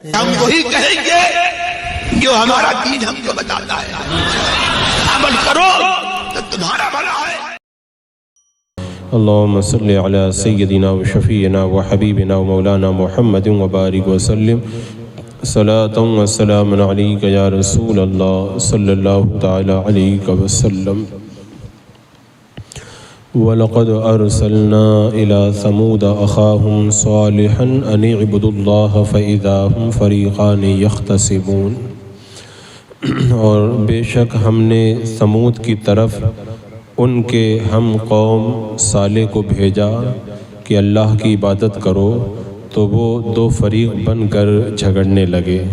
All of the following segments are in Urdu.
ہم وہی کہیں گے جو ہمارا دین ہم کو بتاتا ہے، عمل کرو تو تمہارا بھلا ہے۔ اللهم صل على سيدنا وشفينا وحبيبنا ومولانا محمد وبارك وسلم صلاة وسلام عليك يا رسول الله صلى الله تعالى عليك وسلم۔ وَلَقَدْ أَرْسَلْنَا إِلَى ثَمُودَ أَخَاهُمْ صَالِحًا أَنِ اعْبُدُوا اللَّهَ فَإِذَا هُمْ فَرِيقَانِ يَخْتَصِمُونَ۔ اور بے شک ہم نے ثمود کی طرف ان کے ہم قوم صالح کو بھیجا کہ اللہ کی عبادت کرو، تو وہ دو فریق بن کر جھگڑنے لگے۔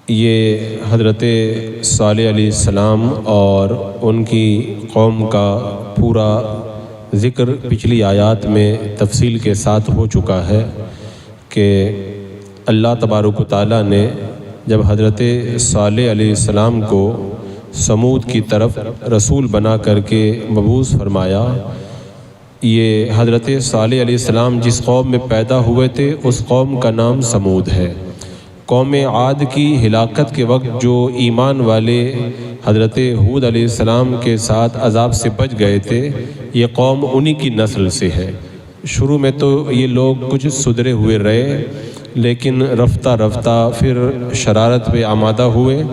یہ حضرت صالح علیہ السلام اور ان کی قوم کا پورا ذکر پچھلی آیات میں تفصیل کے ساتھ ہو چکا ہے کہ اللہ تبارک و تعالیٰ نے جب حضرت صالح علیہ السلام کو ثمود کی طرف رسول بنا کر کے مبعوث فرمایا، یہ حضرت صالح علیہ السلام جس قوم میں پیدا ہوئے تھے اس قوم کا نام ثمود ہے۔ قوم عاد کی ہلاکت کے وقت جو ایمان والے حضرت ہود علیہ السلام کے ساتھ عذاب سے بچ گئے تھے، یہ قوم انہی کی نسل سے ہے۔ شروع میں تو یہ لوگ کچھ سدھرے ہوئے رہے، لیکن رفتہ رفتہ پھر شرارت پہ آمادہ ہوئے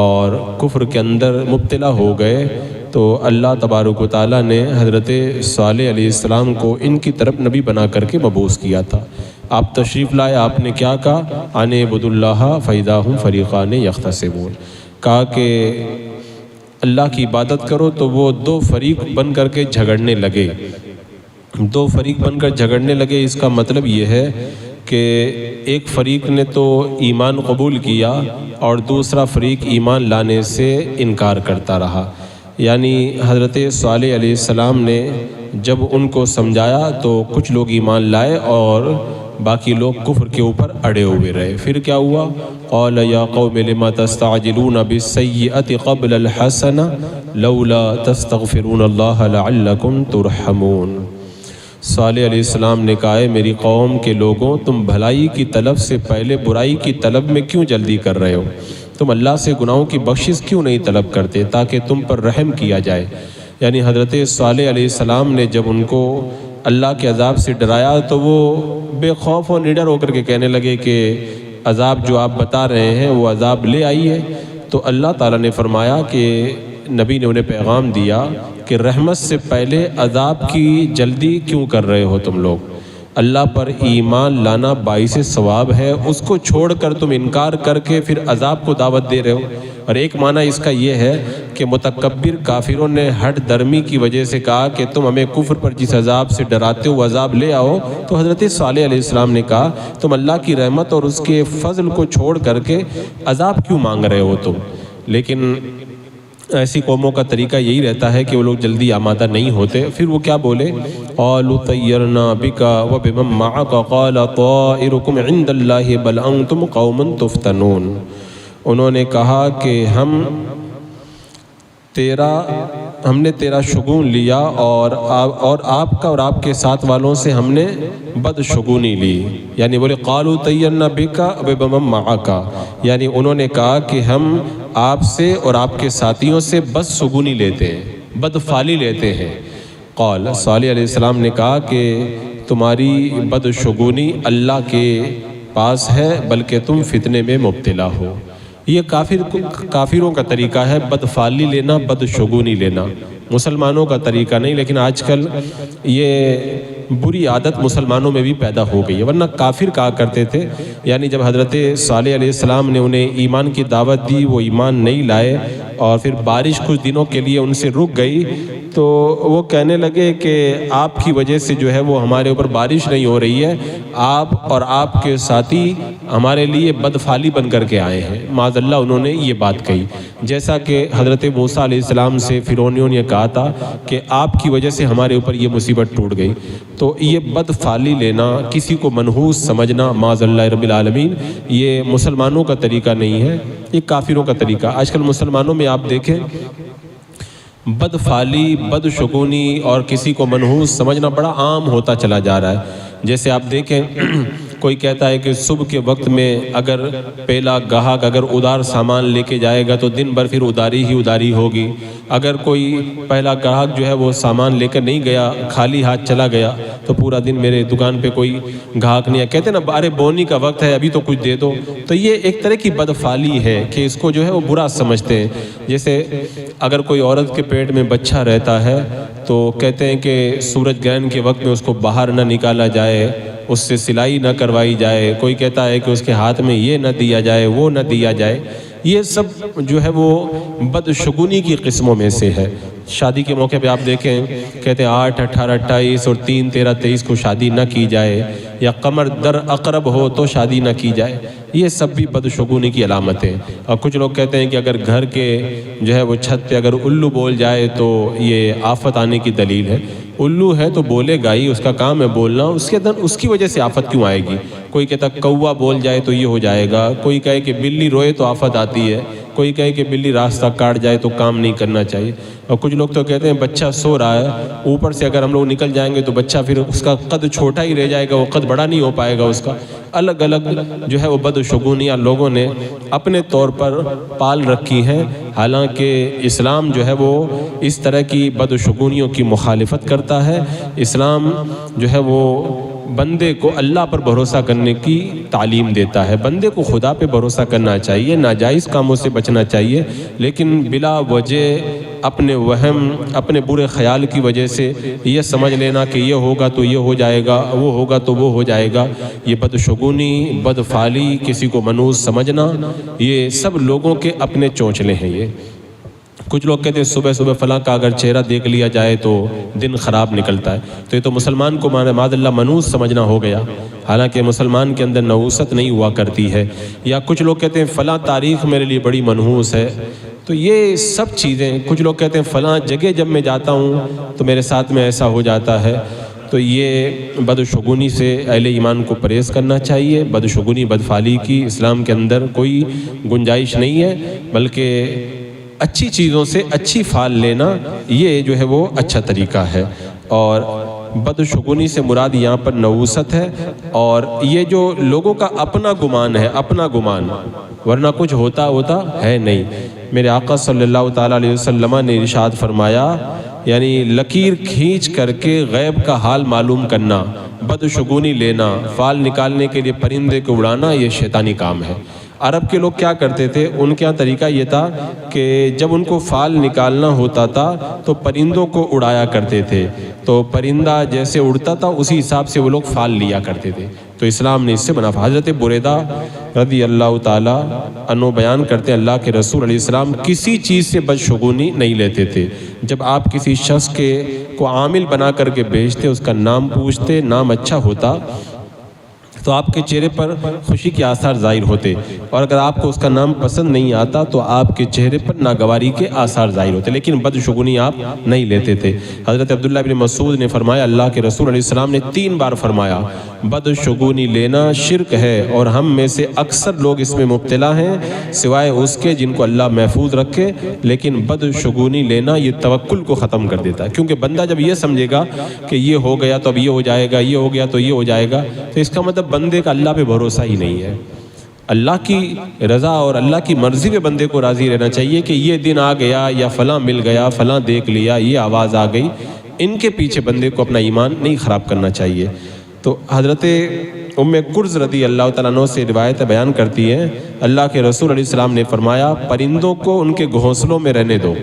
اور کفر کے اندر مبتلا ہو گئے، تو اللہ تبارک و تعالیٰ نے حضرت صالح علیہ السلام کو ان کی طرف نبی بنا کر کے مبعوث کیا تھا۔ آپ تشریف لائے، آپ نے کیا کہا؟ ان اعبدوا اللہ فاذا هم فریقان یختصمون، کہا کہ اللہ کی عبادت کرو، تو وہ دو فریق بن کر کے جھگڑنے لگے۔ دو فریق بن کر جھگڑنے لگے، اس کا مطلب یہ ہے کہ ایک فریق نے تو ایمان قبول کیا اور دوسرا فریق ایمان لانے سے انکار کرتا رہا۔ یعنی حضرت صالح علیہ السلام نے جب ان کو سمجھایا تو کچھ لوگ ایمان لائے اور باقی لوگ کفر کے اوپر اڑے ہوئے رہے۔ پھر کیا ہوا؟ قال یا قوم لم تستعجلون بالسیئۃ قبل الحسنہ لولا تستغفرون اللہ لعلکم ترحمون۔ صالح علیہ السلام نے کہا ہے میری قوم کے لوگوں، تم بھلائی کی طلب سے پہلے برائی کی طلب میں کیوں جلدی کر رہے ہو؟ تم اللہ سے گناہوں کی بخشش کیوں نہیں طلب کرتے تاکہ تم پر رحم کیا جائے؟ یعنی حضرت صالح علیہ السلام نے جب ان کو اللہ کے عذاب سے ڈرایا تو وہ بے خوف و نڈر ہو کر کے کہنے لگے کہ عذاب جو آپ بتا رہے ہیں وہ عذاب لے آئی ہے۔ تو اللہ تعالیٰ نے فرمایا کہ نبی نے انہیں پیغام دیا کہ رحمت سے پہلے عذاب کی جلدی کیوں کر رہے ہو تم لوگ؟ اللہ پر ایمان لانا باعث ثواب ہے، اس کو چھوڑ کر تم انکار کر کے پھر عذاب کو دعوت دے رہے ہو۔ اور ایک معنی اس کا یہ ہے کہ متکبر کافروں نے ہٹ درمی کی وجہ سے کہا کہ تم ہمیں کفر پر جس عذاب سے ڈراتے ہو عذاب لے آؤ، تو حضرت صالح علیہ السلام نے کہا تم اللہ کی رحمت اور اس کے فضل کو چھوڑ کر کے عذاب کیوں مانگ رہے ہو تم؟ لیکن ایسی قوموں کا طریقہ یہی رہتا ہے کہ وہ لوگ جلدی آمادہ نہیں ہوتے۔ پھر وہ کیا بولے؟ قالوا طیرنا بک وبمن معک قال طائرکم عند اللہ بل انتم قوم تفتنون۔ انہوں نے کہا کہ ہم نے تیرا شگون لیا اور آپ کا اور آپ کے ساتھ والوں سے ہم نے بدشگونی لی۔ یعنی بولے قالوا طیرنا بک وبمن معک، یعنی انہوں نے کہا کہ ہم آپ سے اور آپ کے ساتھیوں سے بدشگونی لیتے ہیں، بدفعلی لیتے ہیں۔ قال صالح علیہ السلام نے کہا کہ تمہاری بدشگونی اللہ کے پاس ہے، بلکہ تم فتنے میں مبتلا ہو۔ یہ کافروں کا طریقہ ہے بدفعلی لینا، بدشگونی لینا، مسلمانوں کا طریقہ نہیں۔ لیکن آج کل یہ بری عادت مسلمانوں میں بھی پیدا ہو گئی ہے، ورنہ کافر کہا کرتے تھے۔ یعنی جب حضرت صالح علیہ السلام نے انہیں ایمان کی دعوت دی، وہ ایمان نہیں لائے اور پھر بارش کچھ دنوں کے لیے ان سے رک گئی، تو وہ کہنے لگے کہ آپ کی وجہ سے جو ہے وہ ہمارے اوپر بارش نہیں ہو رہی ہے، آپ اور آپ کے ساتھی ہمارے لیے بدفعلی بن کر کے آئے ہیں۔ معاذ اللہ انہوں نے یہ بات کہی، جیسا کہ حضرت موسیٰ علیہ السلام سے فرعونیوں نے کہا تھا کہ آپ کی وجہ سے ہمارے اوپر یہ مصیبت ٹوٹ گئی۔ تو یہ بدفعلی لینا، کسی کو منحوس سمجھنا، معاذ اللہ رب العالمین، یہ مسلمانوں کا طریقہ نہیں ہے، یہ کافروں کا طریقہ۔ آج کل مسلمانوں میں آپ دیکھیں بدفعلی، بدشگونی اور کسی کو منحوس سمجھنا بڑا عام ہوتا چلا جا رہا ہے۔ جیسے آپ دیکھیں کوئی کہتا ہے کہ صبح کے وقت میں اگر پہلا گاہک اگر ادار سامان لے کے جائے گا تو دن بھر پھر اداری ہی اداری ہوگی. اگر کوئی پہلا گاہک جو ہے وہ سامان لے کر نہیں گیا, خالی ہاتھ چلا گیا, تو پورا دن میرے دکان پہ کوئی گاہک نہیں ہے. کہتے ہیں نا ارے بونی کا وقت ہے ابھی تو کچھ دے دو. تو یہ ایک طرح کی بدفعلی ہے کہ اس کو جو ہے وہ برا سمجھتے ہیں. جیسے اگر کوئی عورت کے پیٹ میں بچہ رہتا ہے تو کہتے ہیں کہ سورج گرہن کے وقت میں اس کو باہر نہ نکالا جائے, اس سے سلائی نہ کروائی جائے. کوئی کہتا ہے کہ اس کے ہاتھ میں یہ نہ دیا جائے وہ نہ دیا جائے. یہ سب جو ہے وہ بدشگونی کی قسموں میں سے ہے. شادی کے موقع پہ آپ دیکھیں کہتے ہیں 8, 18, 28 اور 3, 13, 23 کو شادی نہ کی جائے, یا قمر در اقرب ہو تو شادی نہ کی جائے. یہ سب بھی بدشگونی کی علامت ہے. اور کچھ لوگ کہتے ہیں کہ اگر گھر کے جو ہے وہ چھت پہ اگر الو بول جائے تو یہ آفت آنے کی دلیل ہے. الو ہے تو بولے گا ہی, اس کا کام ہے بولنا, اس کے اندر اس کی وجہ سے آفت کیوں آئے گی. کوئی کہتا کوا بول جائے تو یہ ہو جائے گا, کوئی کہے کہ بلی روئے تو آفت آتی ہے, کوئی کہے کہ بلی راستہ کاٹ جائے تو کام نہیں کرنا چاہیے. اور کچھ لوگ تو کہتے ہیں بچہ سو رہا ہے, اوپر سے اگر ہم لوگ نکل جائیں گے تو بچہ پھر اس کا قد چھوٹا ہی رہ جائے گا, وہ قد بڑا نہیں ہو پائے گا اس کا. الگ الگ جو ہے وہ بدشگونیاں لوگوں نے اپنے طور پر پال رکھی ہیں. حالانکہ اسلام جو ہے وہ اس طرح کی بدشگونیوں کی مخالفت کرتا ہے. اسلام جو ہے وہ بندے کو اللہ پر بھروسہ کرنے کی تعلیم دیتا ہے. بندے کو خدا پہ بھروسہ کرنا چاہیے, ناجائز کاموں سے بچنا چاہیے, لیکن بلا وجہ اپنے وہم اپنے برے خیال کی وجہ سے یہ سمجھ لینا کہ یہ ہوگا تو یہ ہو جائے گا, وہ ہوگا تو وہ ہو جائے گا, یہ بدشگونی, بدفعلی, کسی کو منحوس سمجھنا, یہ سب لوگوں کے اپنے چونچلے ہیں. یہ کچھ لوگ کہتے ہیں صبح صبح فلاں کا اگر چہرہ دیکھ لیا جائے تو دن خراب نکلتا ہے. تو یہ تو مسلمان کو معاذ اللہ منحوس سمجھنا ہو گیا, حالانکہ مسلمان کے اندر نحوست نہیں ہوا کرتی ہے. یا کچھ لوگ کہتے ہیں فلاں تاریخ میرے لیے بڑی منحوس ہے. تو یہ سب چیزیں, کچھ لوگ کہتے ہیں فلاں جگہ جب میں جاتا ہوں تو میرے ساتھ میں ایسا ہو جاتا ہے. تو یہ بدشگونی سے اہل ایمان کو پرہیز کرنا چاہیے. بدشگونی, بدفعلی کی اسلام کے اندر کوئی گنجائش نہیں ہے, بلکہ اچھی چیزوں سے اچھی فال لینا یہ جو ہے وہ اچھا طریقہ ہے. اور بدشگونی سے مراد یہاں پر نحوست ہے, اور یہ جو لوگوں کا اپنا گمان ہے, اپنا گمان, ورنہ کچھ ہوتا ہے نہیں. میرے آقا صلی اللہ تعالیٰ علیہ وسلم نے ارشاد فرمایا, یعنی لکیر کھینچ کر کے غیب کا حال معلوم کرنا, بدشگونی لینا, فال نکالنے کے لیے پرندے کو اڑانا, یہ شیطانی کام ہے. عرب کے لوگ کیا کرتے تھے, ان کے یہاں طریقہ یہ تھا کہ جب ان کو فال نکالنا ہوتا تھا تو پرندوں کو اڑایا کرتے تھے. تو پرندہ جیسے اڑتا تھا اسی حساب سے وہ لوگ فال لیا کرتے تھے. تو اسلام نے اس سے منع. حضرت بریدہ رضی اللہ تعالیٰ عنہ بیان کرتے ہیں اللہ کے رسول علیہ السلام کسی چیز سے بدشگونی نہیں لیتے تھے. جب آپ کسی شخص کو عامل بنا کر کے بھیجتے, اس کا نام پوچھتے, نام اچھا ہوتا تو آپ کے چہرے پر خوشی کے آثار ظاہر ہوتے, اور اگر آپ کو اس کا نام پسند نہیں آتا تو آپ کے چہرے پر ناگواری کے آثار ظاہر ہوتے, لیکن بدشگونی آپ نہیں لیتے تھے. حضرت عبداللہ بن مسعود نے فرمایا, اللہ کے رسول علیہ السلام نے 3 بار فرمایا بدشگونی لینا شرک ہے, اور ہم میں سے اکثر لوگ اس میں مبتلا ہیں سوائے اس کے جن کو اللہ محفوظ رکھے. لیکن بدشگونی لینا یہ توکل کو ختم کر دیتا ہے, کیونکہ بندہ جب یہ سمجھے گا کہ یہ ہو گیا تو اب یہ ہو جائے گا, یہ ہو گیا تو یہ ہو جائے گا, تو اس کا مطلب بندے کا اللہ پہ بھروسہ ہی نہیں ہے. اللہ کی رضا اور اللہ کی مرضی پہ بندے کو راضی رہنا چاہیے کہ یہ دن آ گیا, یا فلاں مل گیا, فلاں دیکھ لیا, یہ آواز آ گئی, ان کے پیچھے بندے کو اپنا ایمان نہیں خراب کرنا چاہیے. تو حضرت ام کرز رضی اللہ تعالیٰ عنہ سے روایت بیان کرتی ہے, اللہ کے رسول علیہ السلام نے فرمایا پرندوں کو ان کے گھونسلوں میں رہنے دو,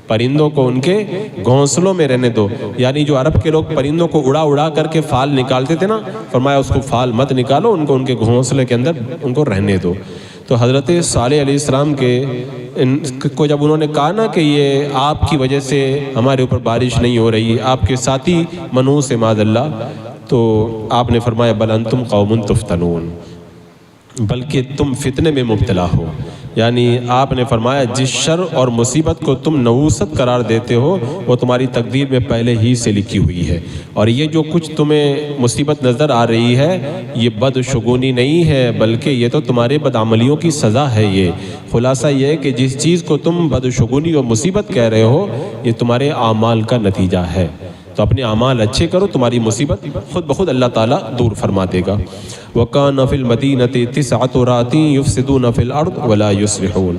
پرندوں کو ان کے گھونسلوں میں رہنے دو. یعنی جو عرب کے لوگ پرندوں کو اڑا اڑا کر کے فال نکالتے تھے نا, فرمایا اس کو فال مت نکالو, ان کو ان کے گھونسلے کے اندر ان کو رہنے دو. تو حضرت صالح علیہ السلام کو جب انہوں نے کہا نا کہ یہ آپ کی وجہ سے ہمارے اوپر بارش نہیں ہو رہی, آپ کے ساتھی منحوس معاذ اللہ, تو آپ نے فرمایا بل انتم قوم تفتنون, بلکہ تم فتنے میں مبتلا ہو. یعنی آپ نے فرمایا جس شر اور مصیبت کو تم نحوست قرار دیتے ہو وہ تمہاری تقدیر میں پہلے ہی سے لکھی ہوئی ہے, اور یہ جو کچھ تمہیں مصیبت نظر آ رہی ہے یہ بدشگونی نہیں ہے, بلکہ یہ تو تمہارے بدعملیوں کی سزا ہے. یہ خلاصہ یہ ہے کہ جس چیز کو تم بدشگونی اور مصیبت کہہ رہے ہو یہ تمہارے اعمال کا نتیجہ ہے. تو اپنے اعمال اچھے کرو، تمہاری مصیبت خود بخود اللہ تعالیٰ دور فرما دے گا۔ وَكَانَ فِي الْمَدِينَةِ 9 رَاتٍ يُفْسِدُونَ فِي الْأَرْضِ وَلَا يُصْلِحُونَ،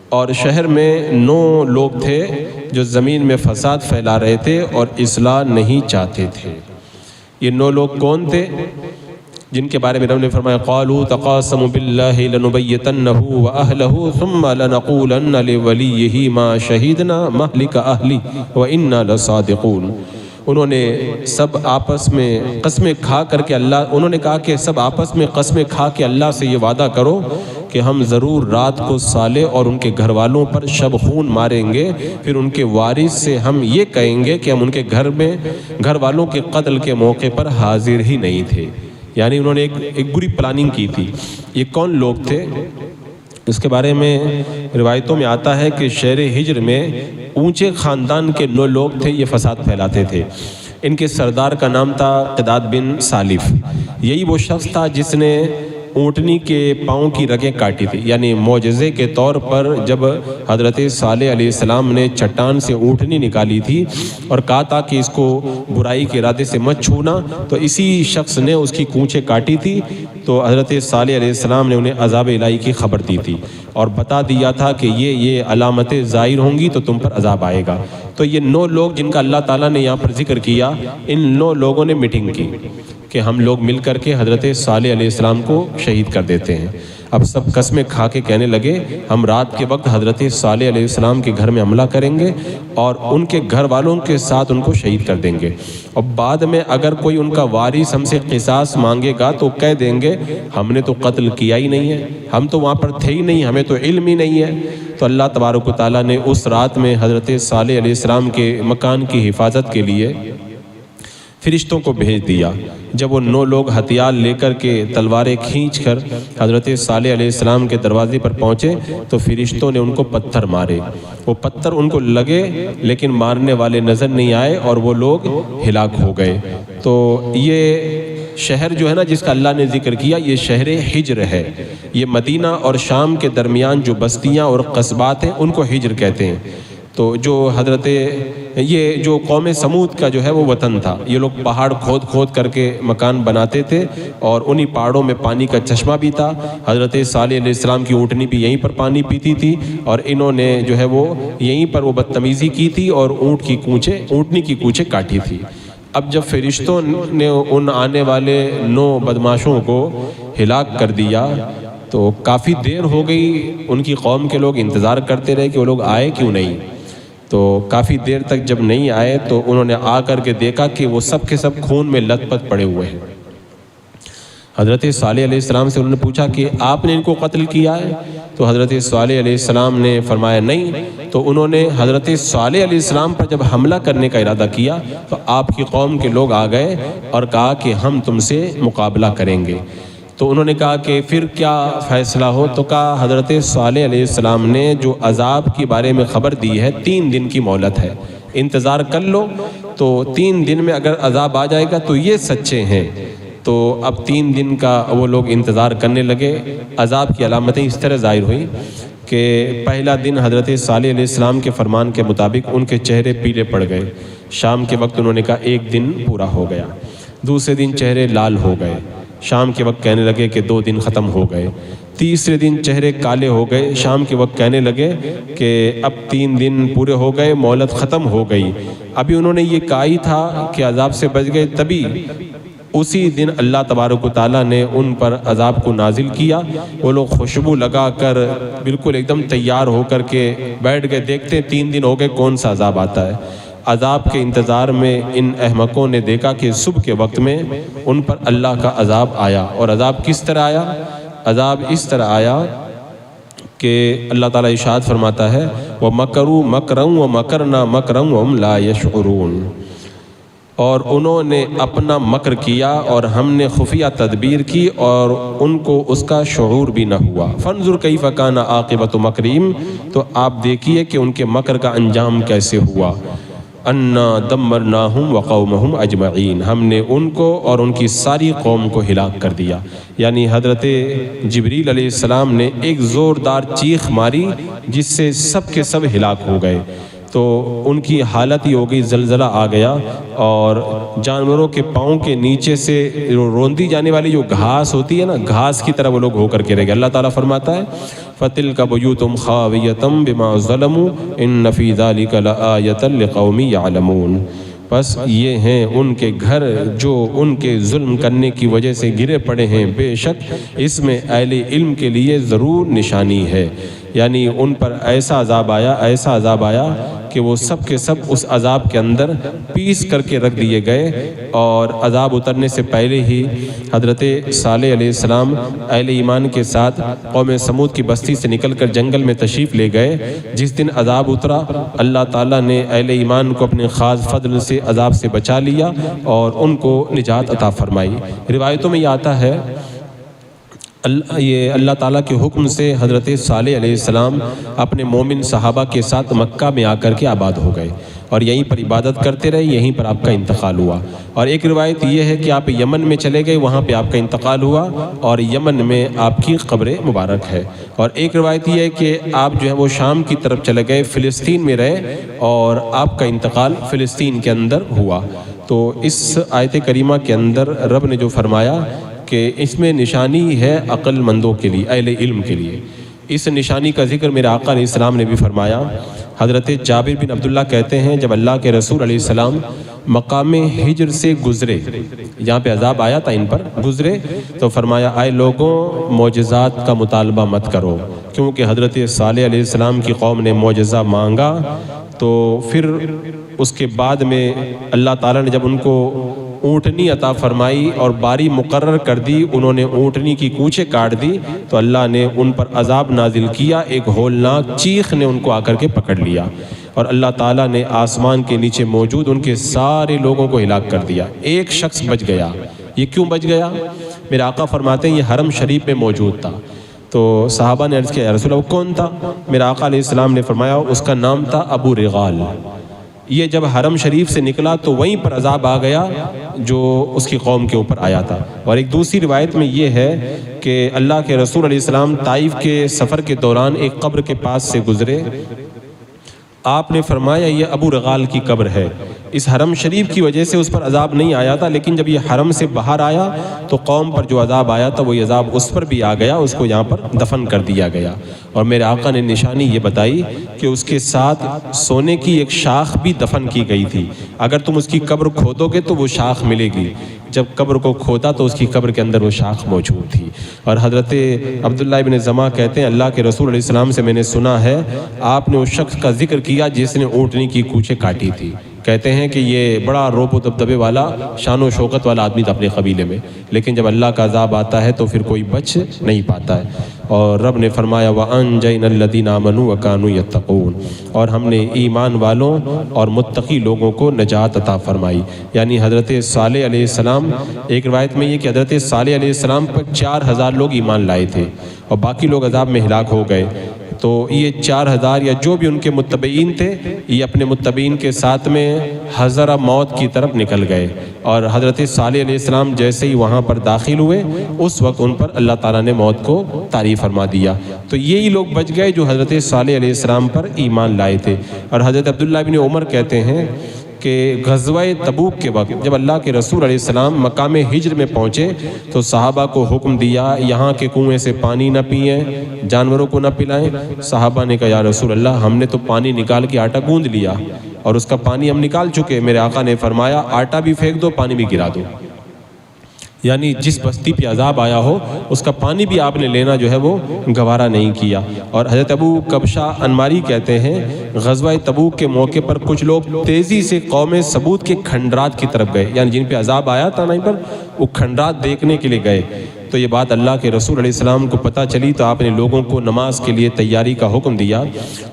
اور شہر میں 9 لوگ تھے جو زمین میں فساد پھیلا رہے تھے اور اصلاح نہیں چاہتے تھے۔ یہ 9 لوگ کون تھے جن کے بارے میں رب نے فرمایا قالوا تقاسموا بالله لنبيتنه واهله ثم لنقولن لوليه ما شهدنا مهلك اهله وانا لصادقون۔ انہوں نے سب آپس میں قسمیں کھا کر کے انہوں نے کہا کہ سب آپس میں قسمیں کھا کے اللہ سے یہ وعدہ کرو کہ ہم ضرور رات کو صالح اور ان کے گھر والوں پر شب خون ماریں گے، پھر ان کے وارث سے ہم یہ کہیں گے کہ ہم ان کے گھر والوں کے قتل کے موقع پر حاضر ہی نہیں تھے۔ یعنی انہوں نے ایک بری پلاننگ کی تھی۔ یہ کون لوگ تھے؟ اس کے بارے میں روایتوں میں آتا ہے کہ شہر ہجر میں اونچے خاندان کے 9 لوگ تھے، یہ فساد پھیلاتے تھے۔ ان کے سردار کا نام تھا قداد بن سالف۔ یہی وہ شخص تھا جس نے اونٹنی کے پاؤں کی رگیں کاٹی تھی، یعنی معجزے کے طور پر جب حضرت صالح علیہ السلام نے چٹان سے اونٹنی نکالی تھی اور کہا تھا کہ اس کو برائی کے ارادے سے مت چھونا، تو اسی شخص نے اس کی کونچیں کاٹی تھی۔ تو حضرت صالح علیہ السلام نے انہیں عذاب الہی کی خبر دی تھی اور بتا دیا تھا کہ یہ علامتیں ظاہر ہوں گی تو تم پر عذاب آئے گا۔ تو یہ 9 لوگ جن کا اللہ تعالیٰ نے یہاں پر ذکر کیا، ان 9 لوگوں نے میٹنگ کی کہ ہم لوگ مل کر کے حضرت صالح علیہ السلام کو شہید کر دیتے ہیں۔ اب سب قسمیں کھا کے کہنے لگے ہم رات کے وقت حضرت صالح علیہ السلام کے گھر میں حملہ کریں گے اور ان کے گھر والوں کے ساتھ ان کو شہید کر دیں گے، اور بعد میں اگر کوئی ان کا وارث ہم سے قصاص مانگے گا تو کہہ دیں گے ہم نے تو قتل کیا ہی نہیں ہے، ہم تو وہاں پر تھے ہی نہیں، ہمیں تو علم ہی نہیں ہے۔ تو اللہ تبارک و تعالیٰ نے اس رات میں حضرت صالح علیہ السلام کے مکان کی حفاظت کے لیے فرشتوں کو بھیج دیا۔ جب وہ 9 لوگ ہتھیار لے کر کے تلواریں کھینچ کر حضرت صالح علیہ السلام کے دروازے پر پہنچے تو فرشتوں نے ان کو پتھر مارے۔ وہ پتھر ان کو لگے لیکن مارنے والے نظر نہیں آئے اور وہ لوگ ہلاک ہو گئے۔ تو یہ شہر جو ہے نا جس کا اللہ نے ذکر کیا، یہ شہر ہجر ہے۔ یہ مدینہ اور شام کے درمیان جو بستیاں اور قصبات ہیں ان کو ہجر کہتے ہیں۔ تو یہ جو قوم سمود کا جو ہے وہ وطن تھا، یہ لوگ پہاڑ کھود کر کے مکان بناتے تھے اور انہی پہاڑوں میں پانی کا چشمہ بھی تھا۔ حضرت صالح علیہ السلام کی اونٹنی بھی یہیں پر پانی پیتی تھی اور انہوں نے جو ہے وہ یہیں پر وہ بدتمیزی کی تھی اور اونٹنی کی کونچیں کاٹی تھی۔ اب جب فرشتوں نے ان آنے والے 9 بدماشوں کو ہلاک کر دیا تو کافی دیر ہو گئی، ان کی قوم کے لوگ انتظار کرتے رہے کہ وہ لوگ آئے کیوں نہیں۔ تو کافی دیر تک جب نہیں آئے تو انہوں نے آ کر کے دیکھا کہ وہ سب کے سب خون میں لت پت پڑے ہوئے ہیں۔ حضرت صالح علیہ السلام سے انہوں نے پوچھا کہ آپ نے ان کو قتل کیا ہے؟ تو حضرت صالح علیہ السلام نے فرمایا نہیں۔ تو انہوں نے حضرت صالح علیہ السلام پر جب حملہ کرنے کا ارادہ کیا تو آپ کی قوم کے لوگ آ گئے اور کہا کہ ہم تم سے مقابلہ کریں گے۔ تو انہوں نے کہا کہ پھر کیا فیصلہ ہو؟ تو کہا حضرت صالح علیہ السلام نے جو عذاب کے بارے میں خبر دی ہے 3 دن کی مہلت ہے، انتظار کر لو، تو 3 دن میں اگر عذاب آ جائے گا تو یہ سچے ہیں۔ تو اب 3 دن کا وہ لوگ انتظار کرنے لگے۔ عذاب کی علامتیں اس طرح ظاہر ہوئیں کہ پہلا دن حضرت صالح علیہ السلام کے فرمان کے مطابق ان کے چہرے پیلے پڑ گئے۔ شام کے وقت انہوں نے کہا 1 دن پورا ہو گیا۔ دوسرے دن چہرے لال ہو گئے، شام کے وقت کہنے لگے کہ 2 دن ختم ہو گئے۔ تیسرے دن چہرے کالے ہو گئے، شام کے وقت کہنے لگے کہ اب 3 دن پورے ہو گئے، مہلت ختم ہو گئی۔ ابھی انہوں نے یہ کہا ہی تھا کہ عذاب سے بچ گئے، تبھی اسی دن اللہ تبارک و تعالیٰ نے ان پر عذاب کو نازل کیا۔ وہ لوگ خوشبو لگا کر بالکل ایک دم تیار ہو کر کے بیٹھ گئے، دیکھتے 3 دن ہو گئے کون سا عذاب آتا ہے۔ عذاب کے انتظار میں ان احمقوں نے دیکھا کہ صبح کے وقت میں ان پر اللہ کا عذاب آیا۔ اور عذاب کس طرح آیا؟ عذاب اس طرح آیا کہ اللہ تعالیٰ ارشاد فرماتا ہے وَمَكَرُوا مَكْرًا وَمَكَرْنَا مَكْرًا وَهُمْ لَا يَشْعُرُونَ، اور انہوں نے اپنا مکر کیا اور ہم نے خفیہ تدبیر کی اور ان کو اس کا شعور بھی نہ ہوا۔ فَانظُرْ كَيْفَ كَانَ عَاقِبَةُ مَكْرِهِمْ، تو آپ دیکھیے کہ ان کے مکر کا انجام کیسے ہوا۔ اَنَّا دَمَّرْنَاهُمْ وَقَوْمَهُمْ أَجْمَعِينَ، ہم نے ان کو اور ان کی ساری قوم کو ہلاک کر دیا۔ یعنی حضرت جبریل علیہ السلام نے ایک زوردار چیخ ماری جس سے سب کے سب ہلاک ہو گئے۔ تو ان کی حالت یہ ہو گئی، زلزلہ آ گیا اور جانوروں کے پاؤں کے نیچے سے روندی جانے والی جو گھاس ہوتی ہے نا، گھاس کی طرح وہ لوگ ہو کر کے رہ گئے۔ اللہ تعالیٰ فرماتا ہے فَتِلْكَ بُيُوتُهُمْ خَاوِيَةً بِمَا ظَلَمُوا إِنَّ فِي ذَلِكَ لَآيَةً لِقَوْمٍ يَعْلَمُونَ۔ بس یہ ہیں ان کے گھر جو ان کے ظلم کرنے کی وجہ سے گرے پڑے ہیں، بے شک اس میں اہل علم کے لیے ضرور نشانی ہے۔ یعنی ان پر ایسا عذاب آیا کہ وہ سب کے سب اس عذاب کے اندر پیس کر کے رکھ دیے گئے، اور عذاب اترنے سے پہلے ہی حضرت صالح علیہ السلام اہل ایمان کے ساتھ قوم سمود کی بستی سے نکل کر جنگل میں تشریف لے گئے۔ جس دن عذاب اترا، اللہ تعالیٰ نے اہل ایمان کو اپنے خاص فضل سے عذاب سے بچا لیا اور ان کو نجات عطا فرمائی۔ روایتوں میں یہ آتا ہے یہ اللہ تعالیٰ کے حکم سے حضرت صالح علیہ السلام اپنے مومن صحابہ کے ساتھ مکہ میں آ کر کے آباد ہو گئے اور یہیں پر عبادت کرتے رہے، یہیں پر آپ کا انتقال ہوا۔ اور ایک روایت یہ ہے کہ آپ یمن میں چلے گئے، وہاں پہ آپ کا انتقال ہوا اور یمن میں آپ کی قبر مبارک ہے۔ اور ایک روایت یہ ہے کہ آپ جو ہے وہ شام کی طرف چلے گئے، فلسطین میں رہے اور آپ کا انتقال فلسطین کے اندر ہوا۔ تو اس آیت کریمہ کے اندر رب نے جو فرمایا کہ اس میں نشانی ہے عقل مندوں کے لیے، اہل علم کے لیے۔ اس نشانی کا ذکر میرے آقا علیہ السلام نے بھی فرمایا۔ حضرت جابر بن عبداللہ کہتے ہیں جب اللہ کے رسول علیہ السلام مقام ہجر سے گزرے، جہاں پہ عذاب آیا تھا ان پر گزرے، تو فرمایا آئے لوگوں معجزات کا مطالبہ مت کرو، کیونکہ حضرت صالح علیہ السلام کی قوم نے معجزہ مانگا تو پھر اس کے بعد میں اللہ تعالیٰ نے جب ان کو اونٹنی عطا فرمائی اور باری مقرر کر دی، انہوں نے اونٹنی کی کونچیں کاٹ دی تو اللہ نے ان پر عذاب نازل کیا، ایک ہولناک چیخ نے ان کو آ کر کے پکڑ لیا اور اللہ تعالیٰ نے آسمان کے نیچے موجود ان کے سارے لوگوں کو ہلاک کر دیا، ایک شخص بچ گیا۔ یہ کیوں بچ گیا؟ میرے آقا فرماتے ہیں یہ حرم شریف میں موجود تھا۔ تو صحابہ نے عرض کیا یا رسول اللہ وہ کون تھا؟ میرے آقا علیہ السلام نے فرمایا اس کا نام تھا ابو رغال۔ یہ جب حرم شریف سے نکلا تو وہیں پر عذاب آ گیا جو اس کی قوم کے اوپر آیا تھا۔ اور ایک دوسری روایت میں یہ ہے کہ اللہ کے رسول علیہ السلام طائف کے سفر کے دوران ایک قبر کے پاس سے گزرے، آپ نے فرمایا یہ ابو رغال کی قبر ہے۔ اس حرم شریف کی وجہ سے اس پر عذاب نہیں آیا تھا، لیکن جب یہ حرم سے باہر آیا تو قوم پر جو عذاب آیا تھا وہی عذاب اس پر بھی آ گیا، اس کو یہاں پر دفن کر دیا گیا۔ اور میرے آقا نے نشانی یہ بتائی کہ اس کے ساتھ سونے کی ایک شاخ بھی دفن کی گئی تھی، اگر تم اس کی قبر کھودو گے تو وہ شاخ ملے گی۔ جب قبر کو کھودا تو اس کی قبر کے اندر وہ شاخ موجود تھی۔ اور حضرت عبداللہ ابن زمع کہتے ہیں اللہ کے رسول علیہ السلام سے میں نے سنا ہے آپ نے اس شخص کا ذکر کیا جس نے اونٹنی کی کونچیں کاٹی تھی۔ کہتے ہیں کہ یہ بڑا روب و دبدبے والا، شان و شوکت والا آدمی تھا اپنے قبیلے میں، لیکن جب اللہ کا عذاب آتا ہے تو پھر کوئی بچ نہیں پاتا ہے۔ اور رب نے فرمایا وَأَنْجَيْنَا الَّذِينَ آمَنُوا وَكَانُوا يَتَّقُونَ، اور ہم نے ایمان والوں اور متقی لوگوں کو نجات عطا فرمائی۔ یعنی حضرت صالح علیہ السلام، ایک روایت میں یہ کہ حضرت صالح علیہ السلام پر 4000 لوگ ایمان لائے تھے اور باقی لوگ عذاب میں ہلاک ہو گئے۔ تو یہ 4000 یا جو بھی ان کے متبعین تھے یہ اپنے متبعین کے ساتھ میں حضر موت کی طرف نکل گئے، اور حضرت صالح علیہ السلام جیسے ہی وہاں پر داخل ہوئے اس وقت ان پر اللہ تعالیٰ نے موت کو طاری فرما دیا۔ تو یہی لوگ بچ گئے جو حضرت صالح علیہ السلام پر ایمان لائے تھے۔ اور حضرت عبداللہ بن عمر کہتے ہیں کہ غزوہ تبوک کے وقت جب اللہ کے رسول علیہ السلام مقام ہجر میں پہنچے تو صحابہ کو حکم دیا یہاں کے کنویں سے پانی نہ پئیں، جانوروں کو نہ پلائیں۔ صحابہ نے کہا یا رسول اللہ ہم نے تو پانی نکال کے آٹا گوندھ لیا اور اس کا پانی ہم نکال چکے۔ میرے آقا نے فرمایا آٹا بھی پھینک دو، پانی بھی گرا دو۔ یعنی جس بستی پہ عذاب آیا ہو اس کا پانی بھی آپ نے لینا جو ہے وہ گوارا نہیں کیا۔ اور حضرت ابو کبشہ انماری کہتے ہیں غزوہ تبوک کے موقع پر کچھ لوگ تیزی سے قوم سمود کے کھنڈرات کی طرف گئے، یعنی جن پہ عذاب آیا تھا نہیں پر وہ کھنڈرات دیکھنے کے لیے گئے۔ تو یہ بات اللہ کے رسول علیہ السلام کو پتہ چلی تو آپ نے لوگوں کو نماز کے لیے تیاری کا حکم دیا۔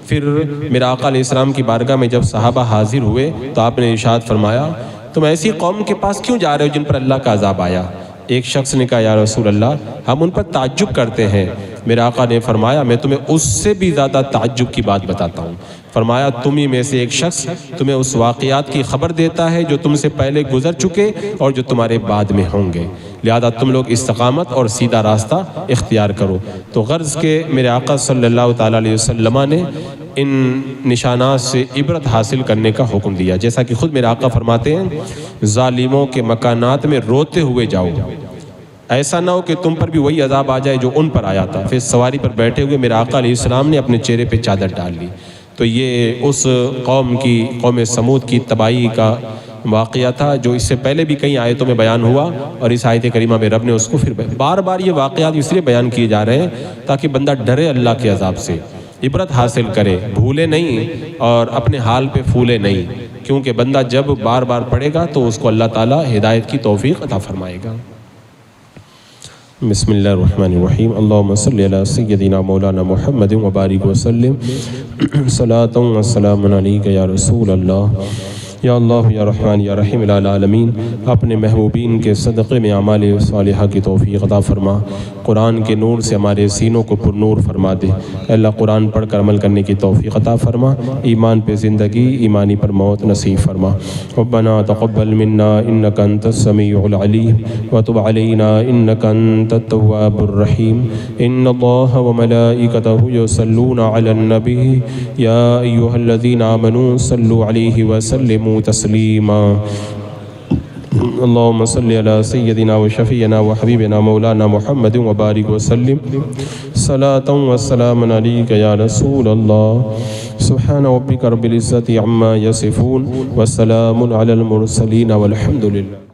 پھر میرے آقا علیہ السلام کی بارگاہ میں جب صحابہ حاضر ہوئے تو آپ نے ارشاد فرمایا تم ایسی قوم کے پاس کیوں جا رہے ہو جن پر اللہ کا عذاب آیا؟ ایک شخص نے کہا یا رسول اللہ ہم ان پر تعجب کرتے ہیں۔ میرے آقا نے فرمایا میں تمہیں اس سے بھی زیادہ تعجب کی بات بتاتا ہوں۔ فرمایا تم ہی میں سے ایک شخص تمہیں اس واقعات کی خبر دیتا ہے جو تم سے پہلے گزر چکے اور جو تمہارے بعد میں ہوں گے، لہذا تم لوگ استقامت اور سیدھا راستہ اختیار کرو۔ تو غرض کے میرے آقا صلی اللہ تعالیٰ علیہ وسلم نے ان نشانات سے عبرت حاصل کرنے کا حکم دیا، جیسا کہ خود میرے آقا فرماتے ہیں ظالموں کے مکانات میں روتے ہوئے جاؤ، ایسا نہ ہو کہ تم پر بھی وہی عذاب آ جائے جو ان پر آیا تھا۔ پھر سواری پر بیٹھے ہوئے میرے آقا علیہ السلام نے اپنے چہرے پہ چادر ڈال لی۔ تو یہ اس قوم سمود کی تباہی کا واقعہ تھا جو اس سے پہلے بھی کئی آیتوں میں بیان ہوا، اور اس آیت کریمہ میں رب نے اس کو پھر بار بار یہ واقعات اس لیے بیان کیے جا رہے ہیں تاکہ بندہ ڈرے اللہ کے عذاب سے، عبرت حاصل کرے، بھولے نہیں اور اپنے حال پہ پھولے نہیں، کیونکہ بندہ جب بار بار پڑھے گا تو اس کو اللہ تعالیٰ ہدایت کی توفیق عطا فرمائے گا۔ بسم اللہ الرحمن الرحیم، اللہم صلی علی سیدنا مولانا محمد وبارک وسلم، صلاۃ و سلام علیک یا رسول اللہ، یا اللہ یا رحمان یا رحیم العالمین۔ اپنے محبوبین کے صدقے میں اعمال صالحہ کی توفیق عطا فرما، قرآن کے نور سے ہمارے سینوں کو پر نور فرما دے۔ اے اللہ قرآن پڑھ کر عمل کرنے کی توفیق عطا فرما، ایمان پہ زندگی، ایمانی پر موت نصیب فرما۔ ربنا تقبل منا انک انت السمیع العلیم وتب علینا انک انت التواب الرحیم۔ ان اللہ وملائکتہ یصلون علی النبی یا ایھا الذین آمنوا صلوا علیہ وسلموا تسلیما۔ اللہم صلی علی سیدنا و شفیعنا و حبیبنا مولانا محمد وبارک وسلم، صلاۃ و سلام علیک یا رسول اللہ۔ سبحان ربک رب العزۃ عما یصفون وسلام علی المرسلین والحمد للہ۔